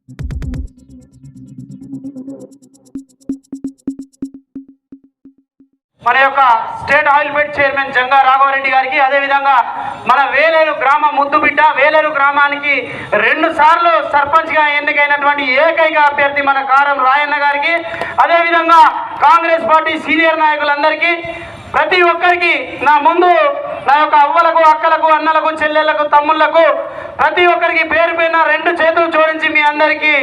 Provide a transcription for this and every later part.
మన యొక్క state oil fed chairman Janga Raghavareddy గారికి, అదేవిధంగా మన వేలేరు గ్రామ ముద్దుబిడ్డ, వేలేరు గ్రామానికి 2 సార్లు సర్పంచ్గా ఎన్నికైనటువంటి ఏకైక అభ్యర్థి మన కారం రాయన్న గారికి, అదేవిధంగా కాంగ్రెస్ పార్టీ సీనియర్ నాయకులందరికీ, ప్రతి ఒక్కరికి నా ముందు నా యొక్క అవ్వలకు, అక్కలకు, అన్నలకు, చెల్లెళ్లకు, తమ్ముళ్లకు ప్రతి ఒక్కరికి పేరు పేరున 2 చేతులు జోడించి మీ అందరికీ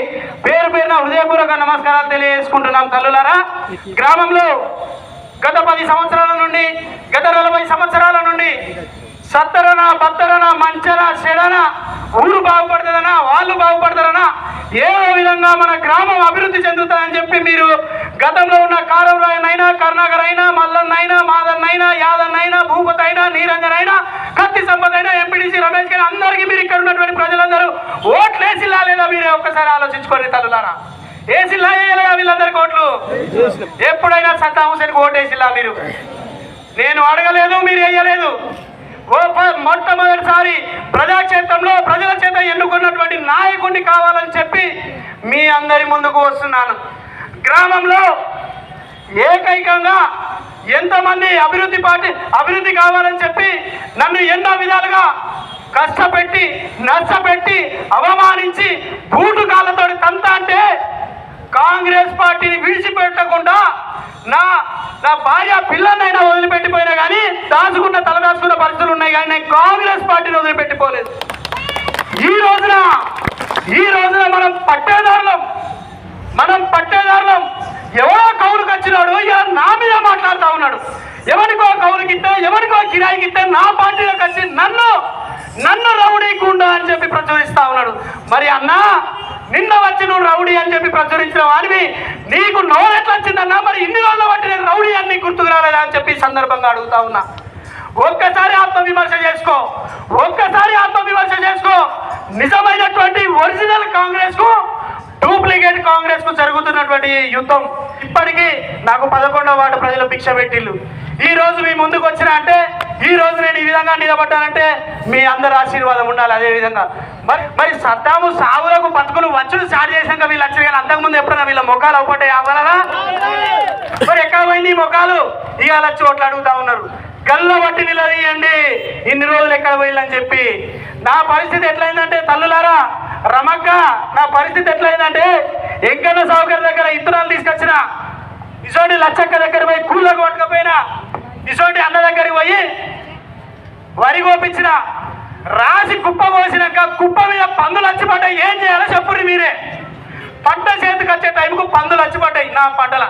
పేరు పేరున హృదయపూర్వక నమస్కారాలు తెలియజేసుకుంటున్నాం. తల్లులారా, గ్రామంలో గత 10 సంవత్సరాల నుండి, గత 40 సంవత్సరాల నుండి సత్తరనా, బత్తరనా, మంచనా, చెడనా, ఊరు బాగుపడుతుందనా, వాళ్ళు బాగుపడతారనా, ఏ విధంగా మన గ్రామం అభివృద్ధి చెందుతుందని చెప్పి మీరు గతంలో ఉన్న కారం రాయనైనా, కరుణాకర్ అయినా, మల్లన్నైనా, మాదన్నైనా, యాదన్నైనా, భూపతి అయినా, నీరంజన్ అయినా, కత్తి సంపద అయినా, ఎంపీడీసీ రమేష్ గారు అందరికీ మీరు ఇక్కడ ఉన్నటువంటి ప్రజలందరూ ఓట్లు వేసిలా లేదా మీరే ఒక్కసారి ఆలోచించుకోండి. తల్లులారా, ఏసిల్లా వేయాలిగా వీళ్ళందరికీ ఓట్లు? ఎప్పుడైనా సద్దాం హుసేన్కి ఓటు వేసిల్లా మీరు? నేను అడగలేదు, మీరు వేయలేదు. మొట్టమొదటిసారి ప్రజాక్షేత్రంలో ప్రజల చేత ఎన్నుకున్నటువంటి నాయకుడిని కావాలని చెప్పి మీ అందరి ముందుకు వస్తున్నాను. గ్రామంలో ఏకైకంగా ఎంతమంది అభివృద్ధి కావాలని చెప్పి నన్ను ఎన్నో విధాలుగా కష్టపెట్టి, నష్టపెట్టి, అవమానించి, బూటు కాళ్ళతో తంత అంటే కాంగ్రెస్ పార్టీని విడిచిపెట్టకుండా నా భార్య పిల్లనైనా వదిలిపెట్టిపోయినా కానీ తలదాచుకున్న పరిస్థితులు ఉన్నాయి, కానీ నేను కాంగ్రెస్ పార్టీని వదిలిపెట్టిపోలేదు. ఈ రోజున మనం పట్టేదారులం. ఎవరో కౌలుకి వచ్చినాడు, ఇలా నా మీద మాట్లాడుతూ ఉన్నాడు. ఎవరికో కౌలుకిస్తే, ఎవరికో కిరాయికిస్తే నా పార్టీలోకి వచ్చి నన్ను రౌడీ గుండా అని చెప్పి ప్రచురిస్తా ఉన్నాడు. మరి అన్నా, నిన్న వచ్చి నువ్వు రౌడీ అని చెప్పి ప్రచురించిన వాడివి, నీకు నోరెట్లా వచ్చిందన్నా? మరి ఇన్ని రోజుల బట్టి నేను రౌడీ అని గుర్తుకు రాలేదా అని చెప్పి సందర్భంగా అడుగుతా ఉన్నా. ఒక్కసారి ఆత్మవిమర్శ చేసుకో. నిజమైనటువంటి ఒరిజినల్ కాంగ్రెస్ కు, డూప్లికేట్ కాంగ్రెస్ కు జరుగుతున్నటువంటి యుద్ధం ఇప్పటికీ నాకు 11వ వార్డు ప్రజలు భిక్ష పెట్టిళ్ళు. ఈ రోజు మీ ముందుకు వచ్చినా అంటే, ఈ రోజు నేను ఈ విధంగా నిలబడ్డానంటే మీ అందరి ఆశీర్వాదం ఉండాలి. అదే విధంగా మరి సద్దాము సావులకు బతుకులు వచ్చుడు స్టార్ట్ చేశాక వీళ్ళు వచ్చారు, కానీ అంతకుముందు ఎప్పుడన్నా వీళ్ళ ముఖాలు అవ్వటే అవ్వాలనా? మరి ఎక్కడ పోయింది ఈ ముఖాలు? ఇవాళ వచ్చి ఓట్లు అడుగుతా ఉన్నారు. గల్ల బట్టి నిలదీయండి, ఇన్ని రోజులు ఎక్కడ పోయిందని చెప్పి. నా పరిస్థితి ఎట్లయిందంటే తల్లులారా, రమక్క, నా పరిస్థితి ఎట్లయిందంటే, ఎంకన్న సౌకర్య దగ్గర ఇత్తనాలు తీసుకొచ్చిన, ఇసోటి లచ్చక్క దగ్గర పోయి కూళ్ళకు పట్టుకపోయినా, ఇసోటి అన్న దగ్గరికి పోయి వరి కోపించిన, రాసి కుప్ప పోసినాక కుప్ప మీద పందులు వచ్చిపడ్డాయి. ఏం చేయాలో చెప్పుర్రి మీరే. పంట చేతికి వచ్చే టైంకు పందులు వచ్చిపడ్డాయి నా పంటల.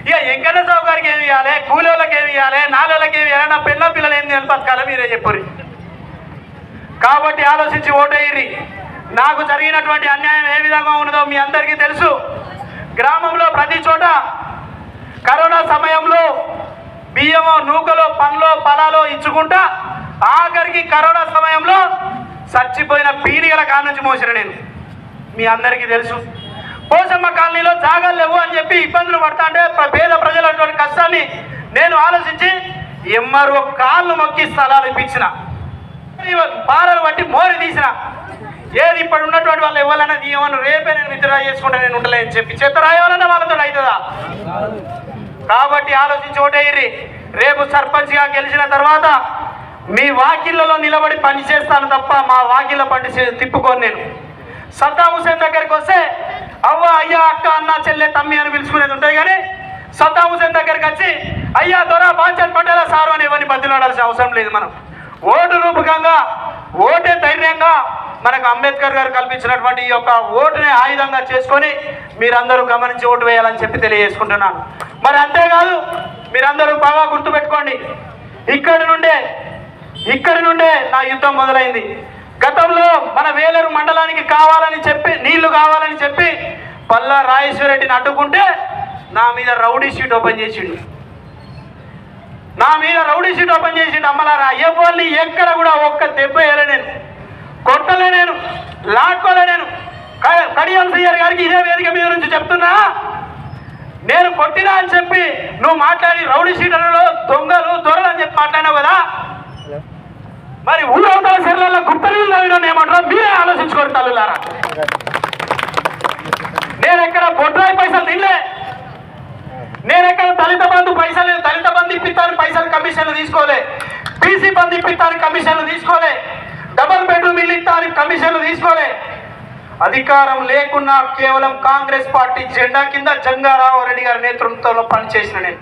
ఇక ఎంకన్న సౌకర్యానికి ఏమి ఇవ్వాలి, కూలోళ్ళకి ఏమి ఇవ్వాలి, నాలుగులకి ఏమి ఇవ్వాలి, నా పిల్లలు ఏం బతకాలి మీరే చెప్పుర్రి. కాబట్టి ఆలోచించి ఓటేయ్యి. నాకు జరిగినటువంటి అన్యాయం ఏ విధంగా ఉన్నదో మీ అందరికీ తెలుసు. గ్రామంలో ప్రతి చోట కరోనా సమయంలో బియ్యమో, నూకలో, పండ్లో, ఫలాలో ఇచ్చుకుంటా ఆఖరికి కరోనా సమయంలో చచ్చిపోయిన పీనిగల కాడ నుంచి మోసిన నేను, మీ అందరికీ తెలుసు. పోసమ్మ కాలనీలో జాగాలు లేవు అని చెప్పి ఇబ్బందులు పడతా అంటే పేద ప్రజలటువంటి కష్టాన్ని నేను ఆలోచించి ఎంఆర్ఓ కాళ్ళు మొక్కి స్థలాలు ఇప్పించిన, పాలలు బట్టి మోరి తీసిన. ఏది ఇప్పుడు ఉన్నటువంటి వాళ్ళు ఇవ్వాలన్నా ఏమన్నా రేపే నేను విత్డ్రా చేసుకుంటా, నేను ఉండలేని చెప్పి చెత్త రాయాలన్నా వాళ్ళతో అవుతుందా? కాబట్టి ఆలోచించి ఓటేయ్యి. రేపు సర్పంచ్గా గెలిచిన తర్వాత మీ వాకిళ్ళలో నిలబడి పని చేస్తాను తప్ప మా వాకిళ్ళ పని తిప్పుకోను నేను. సద్దాం హుసేన్ దగ్గరికి వస్తే అవ్వ, అయ్యా, అక్క, అన్న, చెల్లె, తమ్మి అని పిలుచుకునేది ఉంటాయి, కానీ సద్దాం హుసేన్ దగ్గరికి వచ్చి అయ్యా, దొర, బాంచన్ పట్టేలా సారు అని ఎవరిని బతిలాడాల్సిన అవసరం లేదు. మనం ఓటు రూపకంగా, ఓటే ధైర్యంగా మనకు అంబేద్కర్ గారు కల్పించినటువంటి ఈ యొక్క ఓటుని ఆయుధంగా చేసుకొని మీరందరూ గమనించి ఓటు వేయాలని చెప్పి తెలియజేసుకుంటున్నాను. మరి అంతేకాదు, మీరందరూ బాగా గుర్తుపెట్టుకోండి, ఇక్కడి నుండే నా యుద్ధం మొదలైంది. గతంలో మన వేలేరు మండలానికి నీళ్లు కావాలని చెప్పి పల్లా రాజేశ్వరరెడ్డిని అడ్డుకుంటే నా మీద రౌడీ షీట్ ఓపెన్ చేసిండు. అమ్మలారా, ఎవరిని ఎక్కడ కూడా ఒక్క దెబ్బ వేయలే నేను, కొట్టలే నేను, లాక్కోలే నేను. కడియం సీఆర్ గారికి ఇదే వేదిక మీద నుంచి చెప్తున్నా, నేను కొట్టినా అని చెప్పి నువ్వు మాట్లాడి రౌడీ షీటర్లలో దొంగలు, దొరలు అని చెప్పి మాట్లాడినావు కదా, మరి ఊరవతల చెర్లలో గుప్త నీళ్ళు ఏమంటారో మీరే ఆలోచించుకోండి తల్లులారా. దళిత బంధు పైసలు, దళిత బంధు ఇప్పిస్తాను పైసలు కమిషన్లు తీసుకోలే, బీసీ బంధు ఇప్పిస్తాను కమిషన్లు తీసుకోలే, డబుల్ బెడ్రూమ్ ఇల్లు ఇస్తాను కమిషన్లు తీసుకోలే. అధికారం లేకున్నా కేవలం కాంగ్రెస్ పార్టీ జెండా కింద జంగారావు రెడ్డి గారి నేతృత్వంలో పనిచేసిన నేను.